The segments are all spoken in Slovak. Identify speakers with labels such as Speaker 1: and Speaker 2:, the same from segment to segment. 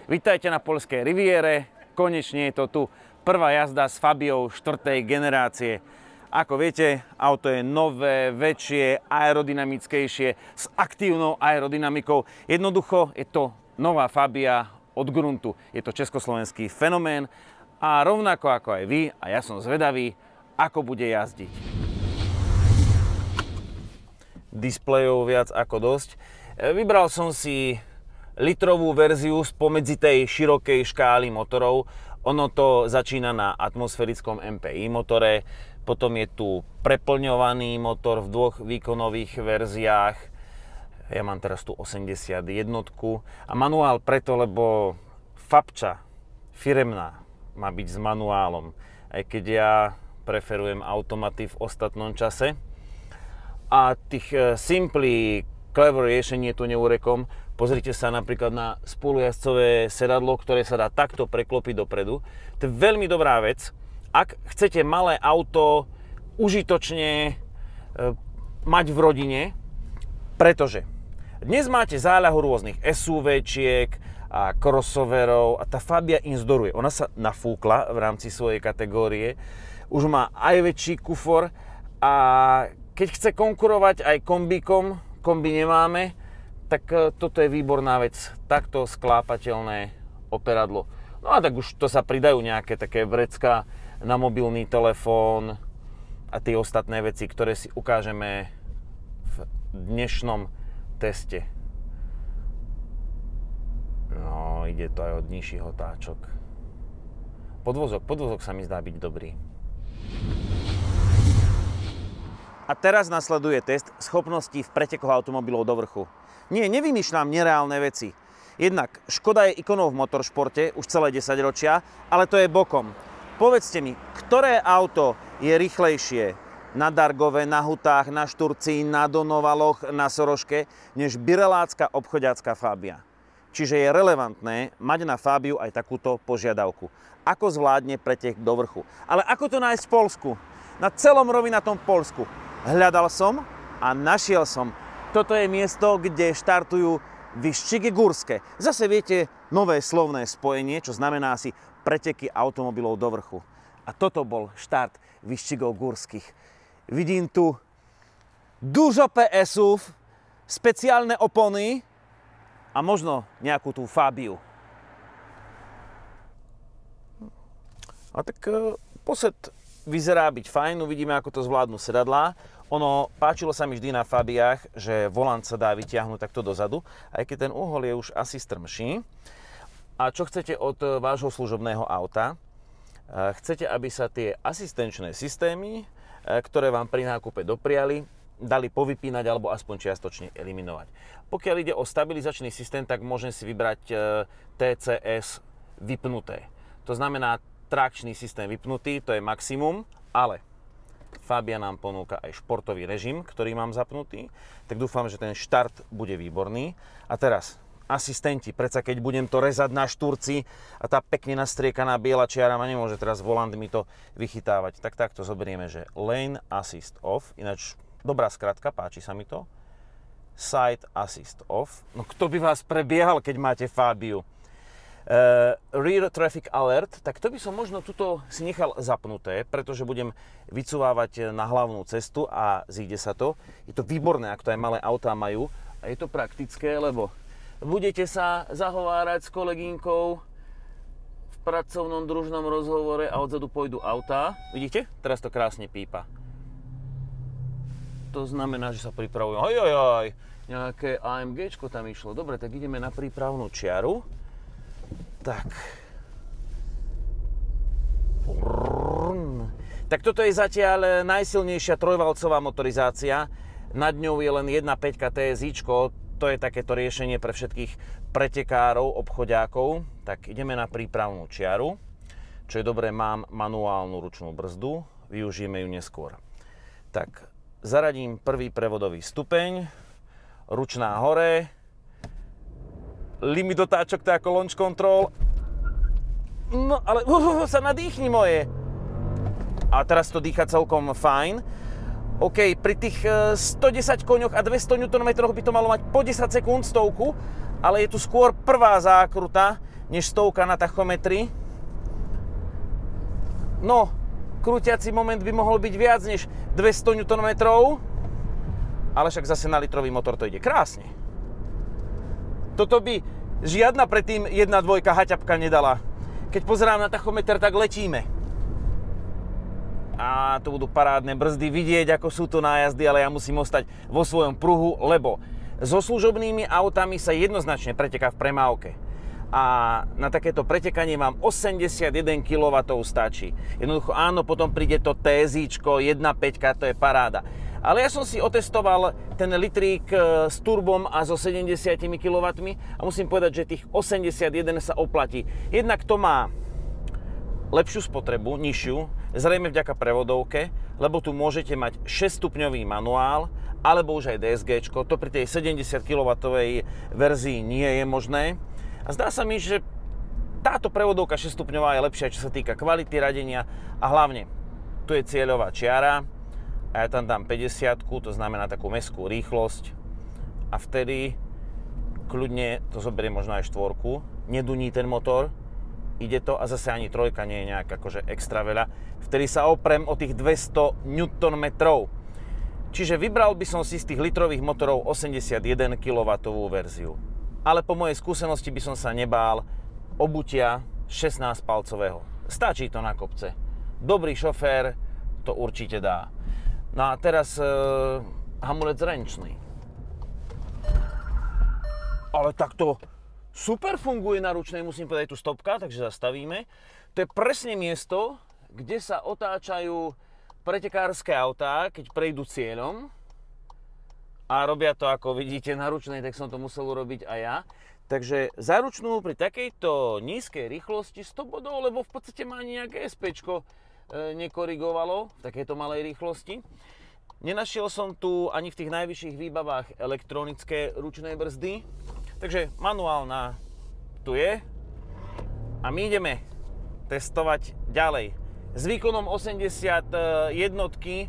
Speaker 1: Vítajte na poľskej riviére, konečne je to tu. Prvá jazda s Fabiou 4. generácie. Ako viete, auto je nové, väčšie, aerodynamickejšie, s aktívnou aerodynamikou. Jednoducho je to nová Fabia od gruntu. Je to československý fenomén a rovnako ako aj vy, a ja som zvedavý, ako bude jazdiť. Displejov viac ako dosť. Vybral som si litrovú verziu spomedzi tej širokej škály motorov. Ono to začína na atmosférickom MPI motore, potom je tu preplňovaný motor v dvoch výkonových verziách. Ja mám teraz tu 81 a manuál preto, lebo Fabča firemná má byť s manuálom, aj keď ja preferujem automaty v ostatnom čase. A tých simply clever riešení tu neurekom. Pozrite sa napríklad na spolujazdcové sedadlo, ktoré sa dá takto preklopiť dopredu. To je veľmi dobrá vec. Ak chcete malé auto užitočne mať v rodine, pretože dnes máte záľahu rôznych SUV-čiek a crossoverov a tá Fabia im zdoruje. Ona sa nafúkla v rámci svojej kategórie, už má aj väčší kufor a keď chce konkurovať aj kombíkom, kombi nemáme, tak toto je výborná vec. Takto sklápateľné operadlo. No a tak už to sa pridajú nejaké také vrecká na mobilný telefón a tie ostatné veci, ktoré si ukážeme v dnešnom teste. No, ide to aj od nižších otáčok. Podvozok sa mi zdá byť dobrý. A teraz nasleduje test schopností v pretekoch automobilov do vrchu. Nie, nevymýšľam nereálne veci. Jednak Škoda je ikonou v motoršporte už celé 10 ročia, ale to je bokom. Povedzte mi, ktoré auto je rýchlejšie na Dargove, na Hutách, na Šturci, na Donovaloch, na Soroške, než birelácka obchodiacka Fabia. Čiže je relevantné mať na Fabiu aj takúto požiadavku. Ako zvládne pretek do vrchu. Ale ako to nájsť v Poľsku? Na celom rovinatom Poľsku. Hľadal som a našiel som. Toto je miesto, kde štartujú Vyščigy górske. Zase viete, nové slovné spojenie, čo znamená si preteky automobilov do vrchu. A toto bol štart Vyščigov górskych. Vidím tu dużo PS-ów, speciálne opony a možno nejakú tú Fabiu. A tak posed vyzerá byť fajn, uvidíme, ako to zvládnu sedadlá. Ono páčilo sa mi vždy na Fabiách, že volant sa dá vytiahnuť takto dozadu, aj keď ten uhol je už asi strmší. A čo chcete od vášho služobného auta? Chcete, aby sa tie asistenčné systémy, ktoré vám pri nákupe dopriali, dali povypínať alebo aspoň čiastočne eliminovať. Pokiaľ ide o stabilizačný systém, tak môžem si vybrať TCS vypnuté. To znamená trakčný systém vypnutý, to je maximum, ale Fabia nám ponúka aj športový režim, ktorý mám zapnutý, tak dúfam, že ten štart bude výborný. A teraz asistenti, predsa keď budem to rezať na Šturci a tá pekne nastriekaná biela čiara ma nemôže teraz volant mi to vychytávať, tak takto zoberieme, že Lane Assist Off, ináč dobrá skratka, páči sa mi to. Side Assist Off, no kto by vás prebiehal, keď máte Fabiu? Rear Traffic Alert, tak to by som možno tuto si nechal zapnuté, pretože budem vycúvávať na hlavnú cestu a zíde sa to. Je to výborné, ak to aj malé autá majú a je to praktické, lebo budete sa zahovárať s kolegynkou v pracovnom družnom rozhovore a odzadu pôjdu autá. Vidíte? Teraz to krásne pípa. To znamená, že sa pripravujú. Nejaké AMGčko tam išlo. Dobre, tak ideme na prípravnú čiaru. Tak. Tak toto je zatiaľ najsilnejšia trojvalcová motorizácia. Nad ňou je len 1.5 TSIčko. To je takéto riešenie pre všetkých pretekárov, obchodiákov. Tak ideme na prípravnú čiaru. Čo je dobré, mám manuálnu ručnú brzdu. Využijeme ju neskôr. Tak, zaradím prvý prevodový stupeň. Ručná hore. Limit otáčok, to je ako launch control. No, ale sa nadýchni moje. A teraz to dýcha celkom fajn. OK, pri tých 110 koňoch a 200 Nm by to malo mať po 10 sekúnd stovku, ale je tu skôr prvá zákruta, než 100 na tachometri. No, krútiaci moment by mohol byť viac než 200 Nm, ale však zase na litrový motor to ide krásne. Toto by žiadna predtým 1.2 haťapka nedala. Keď pozerám na tachometer, tak letíme. A to budú parádne brzdy, vidieť, ako sú to nájazdy, ale ja musím ostať vo svojom pruhu, lebo so služobnými autami sa jednoznačne preteká v premávke. A na takéto pretekanie vám 81 kW stačí. Jednoducho áno, potom príde to TSIčko, 1.5, to je paráda. Ale ja som si otestoval ten litrík s turbom a so 70 kW a musím povedať, že tých 81 sa oplatí. Jednak to má lepšiu spotrebu, nižšiu, zrejme vďaka prevodovke, lebo tu môžete mať 6-stupňový manuál, alebo už aj DSGčko. To pri tej 70 kW verzii nie je možné. A zdá sa mi, že táto prevodovka 6-stupňová je lepšia, čo sa týka kvality radenia a hlavne tu je cieľová čiara a ja tam dám 50, to znamená takú mestskú rýchlosť a vtedy kľudne to zoberie možno aj 4, neduní ten motor, ide to a zase ani 3 nie je nejak akože extra veľa, vtedy sa oprem o tých 200 Nm. Čiže vybral by som si z tých litrových motorov 81 kW verziu. Ale po mojej skúsenosti by som sa nebál obutia 16-palcového. Stačí to na kopce. Dobrý šofér to určite dá. No a teraz hamulec zrenčný. Ale takto super funguje na ručnej, musím povedať, tu stopka, takže zastavíme. To je presne miesto, kde sa otáčajú pretekárske autá, keď prejdú cieľom. A robia to, ako vidíte, na ručnej, tak som to musel urobiť aj ja. Takže za ručnú pri takejto nízkej rýchlosti 100 bodov, lebo v podstate ma ani nejaké SPčko nekorigovalo v takejto malej rýchlosti. Nenašiel som tu ani v tých najvyšších výbavách elektronické ručné brzdy. Takže manuálna tu je. A my ideme testovať ďalej. S výkonom 80 jednotky,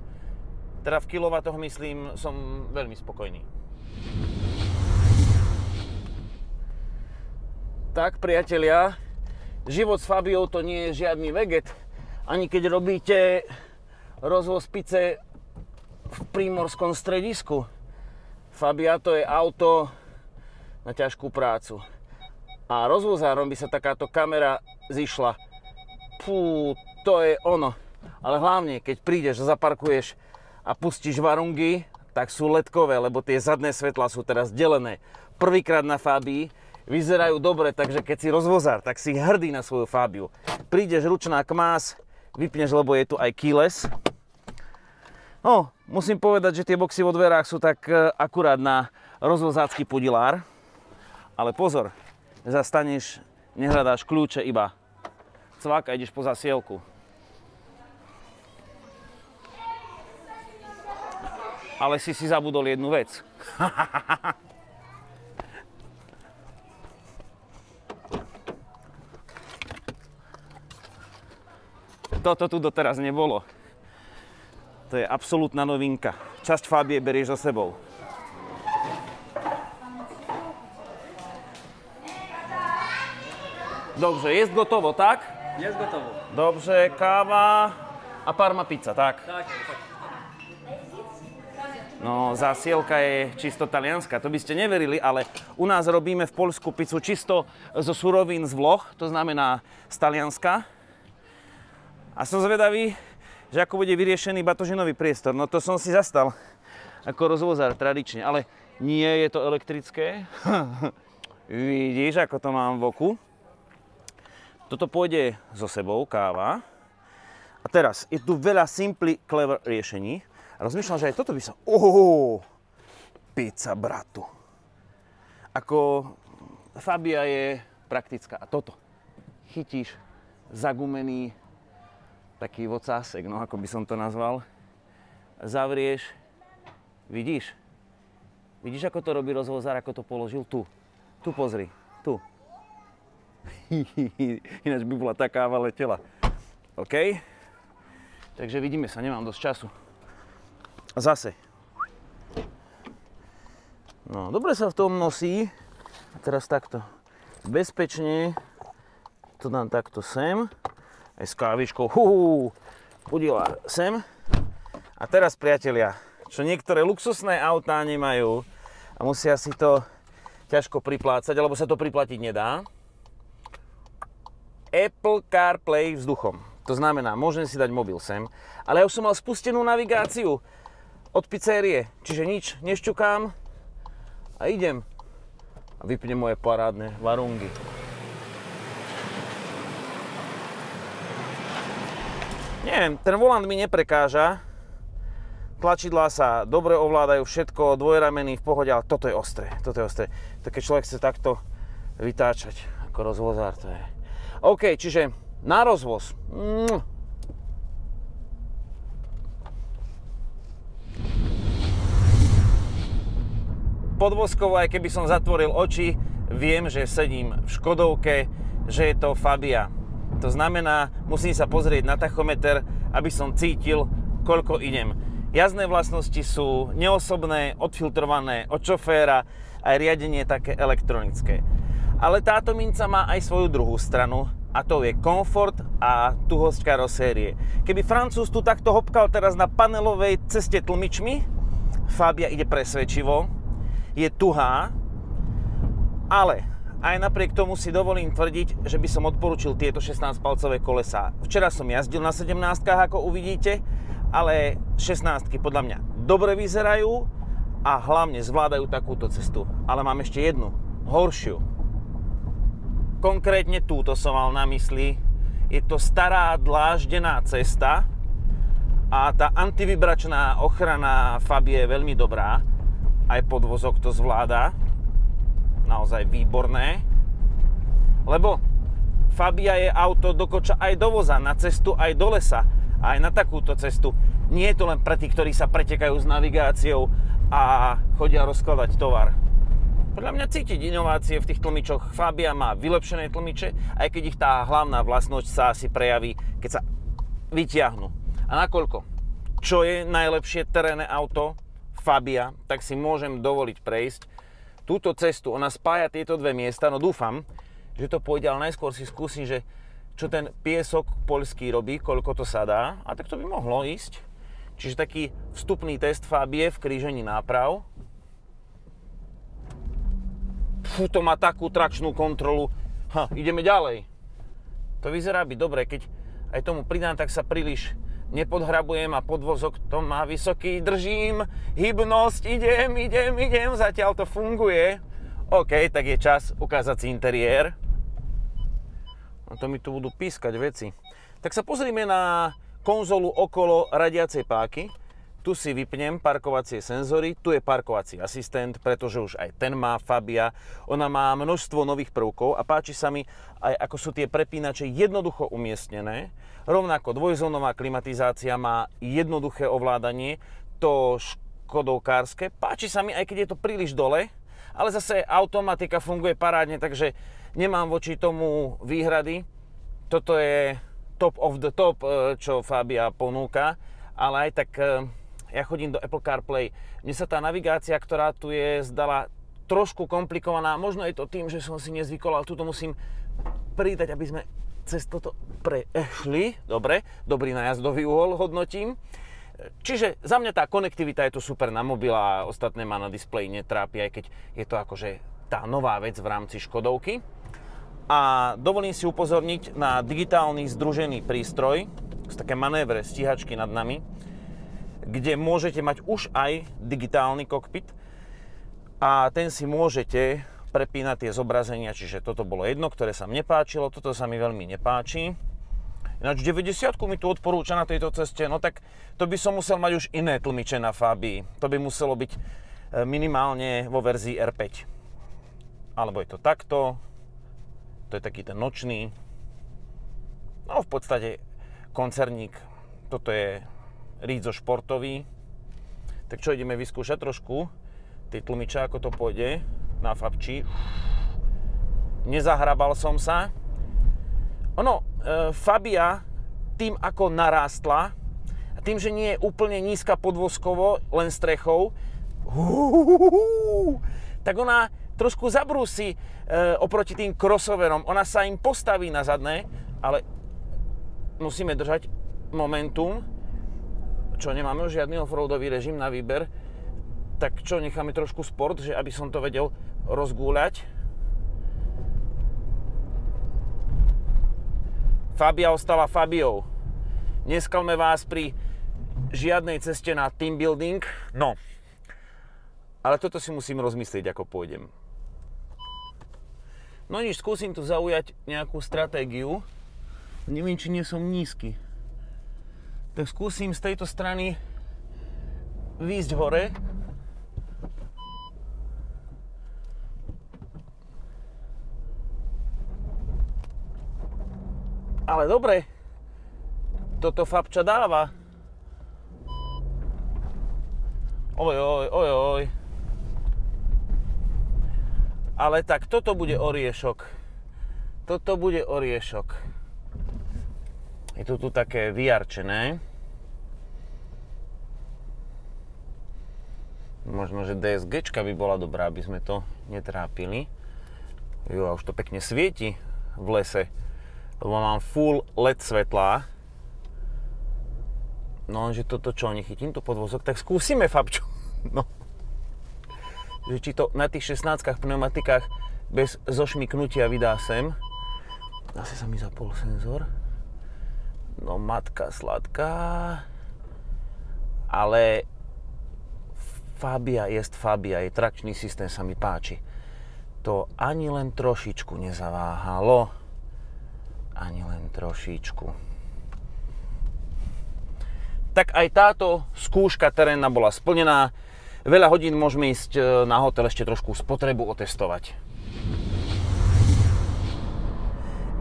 Speaker 1: teda v kilovatoch myslím, som veľmi spokojný. Tak, priatelia, život s Fabiou to nie je žiadny veget. Ani keď robíte rozvoz pice v prímorskom stredisku. Fabia to je auto na ťažkú prácu. A rozvozárom by sa takáto kamera zišla. Pú, to je ono. Ale hlavne, keď prídeš a zaparkuješ a pustíš varungy, tak sú ledkové, lebo tie zadné svetlá sú teraz delené. Prvýkrát na Fabii, vyzerajú dobre, takže keď si rozvozár, tak si hrdý na svoju Fabiu. Prídeš ručná kmás, vypneš, lebo je tu aj keyless. No, musím povedať, že tie boxy vo dverách sú tak akurát na rozvozácky pudilár. Ale pozor, zastaneš, nehľadáš kľúče, iba cvak a ideš po zasielku. Ale si zabudol jednu vec. Toto tu doteraz nebolo. To je absolútna novinka. Časť Fabie berieš so sebou. Dobre, jesť gotovo, tak?
Speaker 2: Jesť gotovo.
Speaker 1: Dobre, káva a parma pizza, tak?
Speaker 2: Tak.
Speaker 1: No, zásielka je čisto talianska, to by ste neverili, ale u nás robíme v Poľsku pizzu čisto zo surovín z Vloch, to znamená z Talianska. A som zvedavý, že ako bude vyriešený batožinový priestor. No to som si zastal ako rozvozár tradične, ale nie je to elektrické. Vidíš, ako to mám v oku. Toto pôjde so sebou, káva. A teraz, je tu veľa simply clever riešení. Rozmýšľam, že aj toto by som... Pizza bratu. Ako Fabia je praktická. A toto. Chytíš zagumený taký vocásek, no ako by som to nazval. Zavrieš. Vidíš? Vidíš, ako to robí rozvozár, ako to položil? Tu. Tu pozri. Tu. Ináč by bola tá káva letela. OK? Takže vidíme sa, nemám dosť času. A zase. No, dobre sa v tom nosí. A teraz takto. Bezpečne To dám takto sem. Aj s kávičkou. Udila sem. A teraz, priatelia, čo niektoré luxusné autá nemajú a musia si to ťažko priplácať, alebo sa to priplatiť nedá. Apple CarPlay vzduchom. To znamená, môžem si dať mobil sem, ale ja už som mal spustenú navigáciu od pizzerie, čiže nič, nešťukám a idem a vypnem moje parádne varungy. Neviem, ten volant mi neprekáža, tlačidlá sa dobre ovládajú, všetko, dvojramenný v pohode, ale toto je ostré, To keď človek chce takto vytáčať, ako rozvozár, to je. OK, čiže na rozvoz. Podvozkovo, aj keby som zatvoril oči, viem, že sedím v Škodovke, že je to Fabia. To znamená, musím sa pozrieť na tachometer, aby som cítil, koľko idem. Jazdné vlastnosti sú neosobné, odfiltrované od šoféra, aj riadenie také elektronické. Ale táto minca má aj svoju druhú stranu, a to je komfort a tuhosť karosérie. Keby Francúz tu takto hopkal teraz na panelovej ceste tlmičmi, Fabia ide presvedčivo, je tuhá, ale aj napriek tomu si dovolím tvrdiť, že by som odporučil tieto 16-palcové kolesá. Včera som jazdil na 17-kách, ako uvidíte, ale 16-ky podľa mňa dobre vyzerajú a hlavne zvládajú takúto cestu. Ale mám ešte jednu, horšiu. Konkrétne túto som mal na mysli. Je to stará dláždená cesta a tá antivibračná ochrana Fabie je veľmi dobrá. Aj podvozok to zvláda. Naozaj výborné. Lebo Fabia je auto do koča aj do voza, na cestu aj do lesa. Aj na takúto cestu. Nie je to len pre tých, ktorí sa pretekajú s navigáciou a chodia rozkladať tovar. Podľa mňa cítiť inovácie v tých tlmičoch. Fabia má vylepšené tlmiče, aj keď ich tá hlavná vlastnosť sa asi prejaví, keď sa vytiahnu. A nakoľko? Čo je najlepšie terénne auto? Fabia, tak si môžem dovoliť prejsť túto cestu. Ona spája tieto dve miesta, no dúfam, že to pôjde, ale najskôr si skúsim, že čo ten piesok poľský robí, koľko to sa dá, a tak to by mohlo ísť. Čiže taký vstupný test Fabie v krížení náprav. To má takú trakčnú kontrolu. Ideme ďalej. To vyzerá byť dobre, keď aj tomu pridám, tak sa príliš nepodhrabujem a podvozok to má vysoký. Držím, hybnosť, idem, zatiaľ to funguje. OK, tak je čas ukázať si interiér. A to mi tu budú pískať veci. Tak sa pozrime na konzolu okolo radiacej páky. Tu si vypnem parkovacie senzory, tu je parkovací asistent, pretože už aj ten má Fabia. Ona má množstvo nových prvkov a páči sa mi aj ako sú tie prepínače jednoducho umiestnené. Rovnako dvojzónová klimatizácia má jednoduché ovládanie, to škodovkárske. Páči sa mi, aj keď je to príliš dole, ale zase automatika funguje parádne, takže nemám voči tomu výhrady. Toto je top of the top, čo Fabia ponúka, ale aj tak ja chodím do Apple CarPlay. Mne sa tá navigácia, ktorá tu je, zdala trošku komplikovaná. Možno je to tým, že som si nezvykol, ale tuto musím pridať, aby sme cez toto prešli. Dobre, dobrý nájazdový uhol hodnotím. Čiže za mňa tá konektivita je tu super na mobil a ostatné ma na displeji netrápi, aj keď je to akože tá nová vec v rámci Škodovky. A dovolím si upozorniť na digitálny združený prístroj, sú také manévre stíhačky nad nami, kde môžete mať už aj digitálny kokpit a ten si môžete prepínať tie zobrazenia, čiže toto bolo jedno, ktoré sa mne páčilo, toto sa mi veľmi nepáči. Ináč 90 mi tu odporúča na tejto ceste, no tak to by som musel mať už iné tlmiče na Fabii. To by muselo byť minimálne vo verzii R5. Alebo je to takto, to je taký ten nočný. No v podstate koncerník, toto je Rizzo športový. Tak čo, ideme vyskúšať trošku tie tlmiče, ako to pôjde na Fabči. Nezahrabal som sa. Ono, Fabia tým, ako narástla, a tým, že nie je úplne nízka podvozkovo, len strechou, tak ona trošku zabrúsi oproti tým crossoverom. Ona sa im postaví na zadné, ale musíme držať momentum, čo nemáme už žiadny offroadový režim na výber, tak čo, necháme trošku sport, že aby som to vedel rozgúľať. Fabia ostala Fabiou. Neskalme vás pri žiadnej ceste na team building. No, ale toto si musím rozmyslieť, ako pôjdem. No nič, skúsim tu zaujať nejakú stratégiu. Neviem, či nie som nízky. Tak skúsim z tejto strany výjsť hore. Ale dobre, toto Fabča dáva. Oj. Ale tak toto bude oriešok. Toto bude oriešok. Je to tu také vyjarčené. Možno, že DSGčka by bola dobrá, aby sme to netrápili. Jo, a už to pekne svieti v lese. Lebo mám full LED svetlá. No, že toto čo, nechytím tu podvozok, tak skúsime, Fabčo. No. Že či to na tých 16 pneumatikách bez zošmyknutia vydá sem. Asi sa mi zapol senzor. No, matka sladká. Ale Fabia jest Fabia, jej trakčný systém sa mi páči. To ani len trošičku nezaváhalo. Ani len trošičku. Tak aj táto skúška terénna bola splnená. Veľa hodín môžeme ísť na hotel ešte trošku spotrebu otestovať.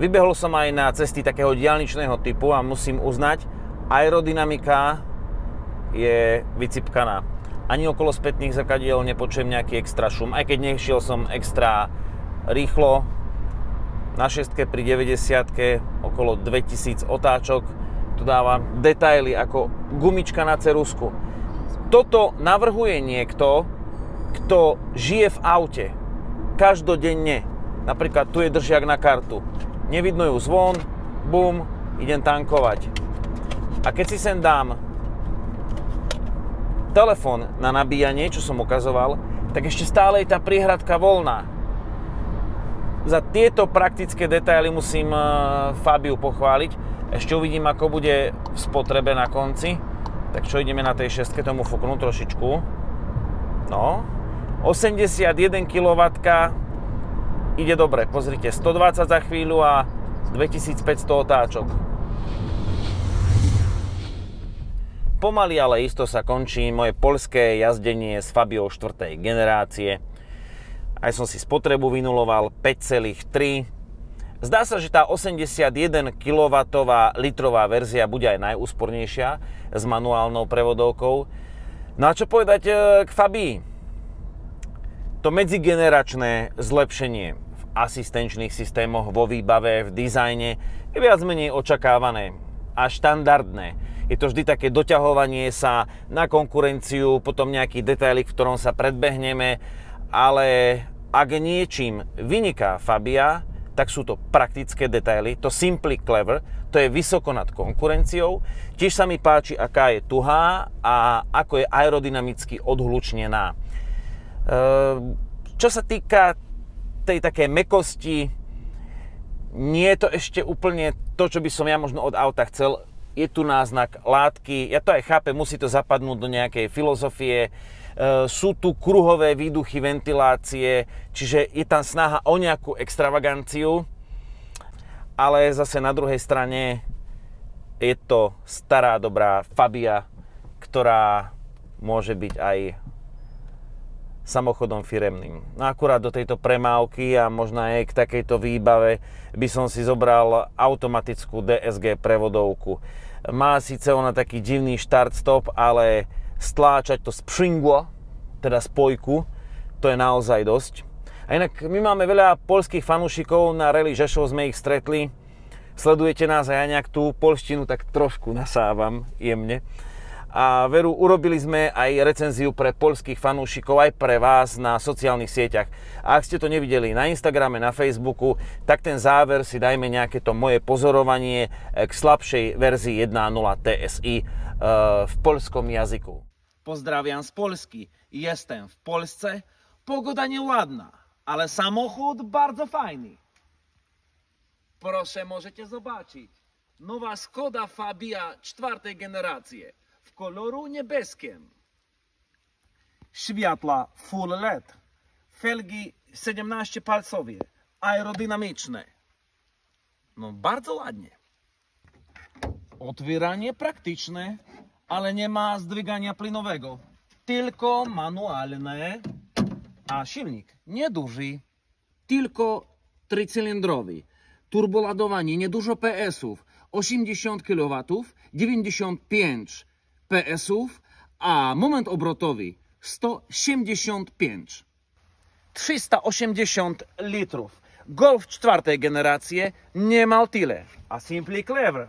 Speaker 1: Vybehol som aj na cesty takého diaľničného typu a musím uznať, aerodynamika je vycipkaná. Ani okolo spätných zrkadiel nepočujem nejaký extra šum, aj keď nešiel som extra rýchlo. Na 6 pri 90 okolo 2000 otáčok. Tu dáva detaily ako gumička na ceruzku. Toto navrhuje niekto, kto žije v aute každodenne. Napríklad tu je držiak na kartu. Nevidno ju zvon, bum, idem tankovať. A keď si sem dám telefón na nabíjanie, čo som ukazoval, tak ešte stále je tá priehradka voľná. Za tieto praktické detaily musím Fabiu pochváliť. Ešte uvidím, ako bude v spotrebe na konci. Tak čo, ideme na tej 6, tomu fúknu trošičku. No, 81 kW ide dobre. Pozrite, 120 za chvíľu a 2500 otáčok. Pomaly, ale isto sa končí moje poľské jazdenie s Fabiou 4. generácie. Aj som si spotrebu vynuloval 5,3. Zdá sa, že tá 81 kW litrová verzia bude aj najúspornejšia s manuálnou prevodovkou. No a čo povedať k Fabii? To medzigeneračné zlepšenie v asistenčných systémoch, vo výbave, v dizajne je viac menej očakávané a štandardné. Je to vždy také doťahovanie sa na konkurenciu, potom nejaký detaily, v ktorom sa predbehneme, ale ak niečím vyniká Fabia, tak sú to praktické detaily, to simply clever, to je vysoko nad konkurenciou. Tiež sa mi páči, aká je tuhá a ako je aerodynamicky odhlučnená. Čo sa týka tej takej mäkkosti, nie je to ešte úplne to, čo by som ja možno od auta chcel. Je tu náznak látky, ja to aj chápem, musí to zapadnúť do nejakej filozofie. Sú tu kruhové výduchy, ventilácie, čiže je tam snaha o nejakú extravaganciu, ale zase na druhej strane je to stará dobrá Fabia, ktorá môže byť aj samochodom firemným. No akurát do tejto premávky a možno aj k takejto výbave by som si zobral automatickú DSG prevodovku. Má síce ona taký divný štart-stop, ale stláčať to sprzingło, teda spojku, to je naozaj dosť. A inak my máme veľa poľských fanúšikov, na Rally Žešov sme ich stretli. Sledujete nás a ja nejak tú poľštinu tak trošku nasávam jemne. A veru, urobili sme aj recenziu pre poľských fanúšikov, aj pre vás na sociálnych sieťach. A ak ste to nevideli na Instagrame, na Facebooku, tak ten záver si dajme nejaké to moje pozorovanie k slabšej verzii 1.0 TSI w polskim języku. Pozdrawiam z Polski. Jestem w Polsce. Pogoda nieładna, ale samochód bardzo fajny. Proszę, możecie zobaczyć. Nowa Skoda Fabia 4. generacji w koloru niebieskim. Światła full LED. Felgi 17-palcowe, aerodynamiczne. No bardzo ładnie. Otwieranie praktyczne, ale nie ma zdwigania plynowego. Tylko manualne. A silnik nieduży, tylko tricylindrowy. Turboladowanie, niedużo PS-ów. 80 kW, 95 PS-ów, a moment obrotowy 175. 380 litrów. Golf 4. generacji niemal tyle, a Simply Clever.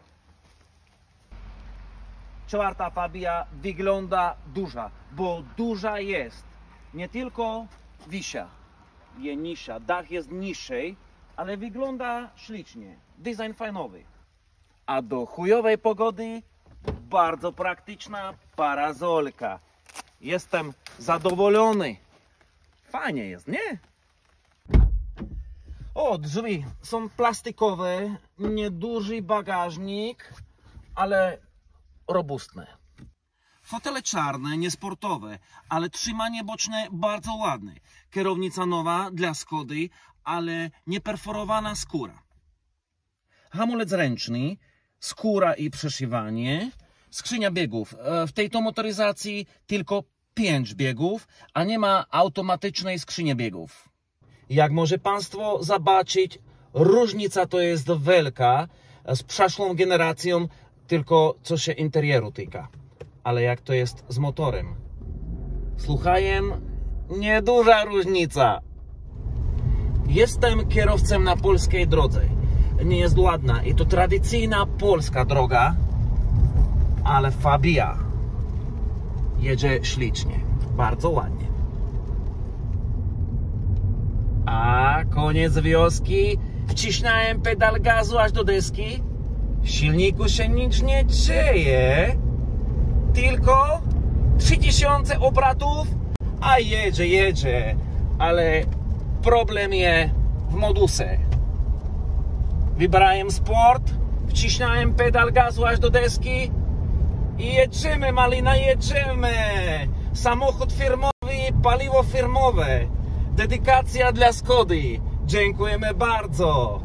Speaker 1: 4. Fabia wygląda duża, bo duża jest. Nie tylko wisia, jest niższa, dach jest niższy, ale wygląda ślicznie. Design fajnowy. A do chujowej pogody bardzo praktyczna parasolka. Jestem zadowolony. Fajnie jest, nie? O, drzwi są plastikowe, nieduży bagażnik, ale robustne. Fotele czarne, niesportowe, ale trzymanie boczne bardzo ładne. Kierownica nowa dla Skody, ale nieperforowana skóra. Hamulec ręczny, skóra i przeszywanie. Skrzynia biegów. W tej to motoryzacji tylko 5 biegów, a nie ma automatycznej skrzyni biegów. Jak może Państwo zobaczyć, różnica to jest wielka z przeszłą generacją, tylko co się interieru tyka. Ale jak to jest z motorem? Słuchajem, nieduża różnica. Jestem kierowcą na polskiej drodze. Nie jest ładna i to tradycyjna polska droga, ale Fabia jedzie ślicznie, bardzo ładnie. A koniec wioski, wciśnąłem pedał gazu aż do deski. W silniku się nic nie dzieje, tylko 3000 obrotów, a jedzie, ale problem jest w moduse. Wybrałem sport, wciśnąłem pedał gazu aż do deski i jedziemy, malina, jedziemy. Samochód firmowy, paliwo firmowe. Dedykacja dla Skody. Dziękujemy bardzo.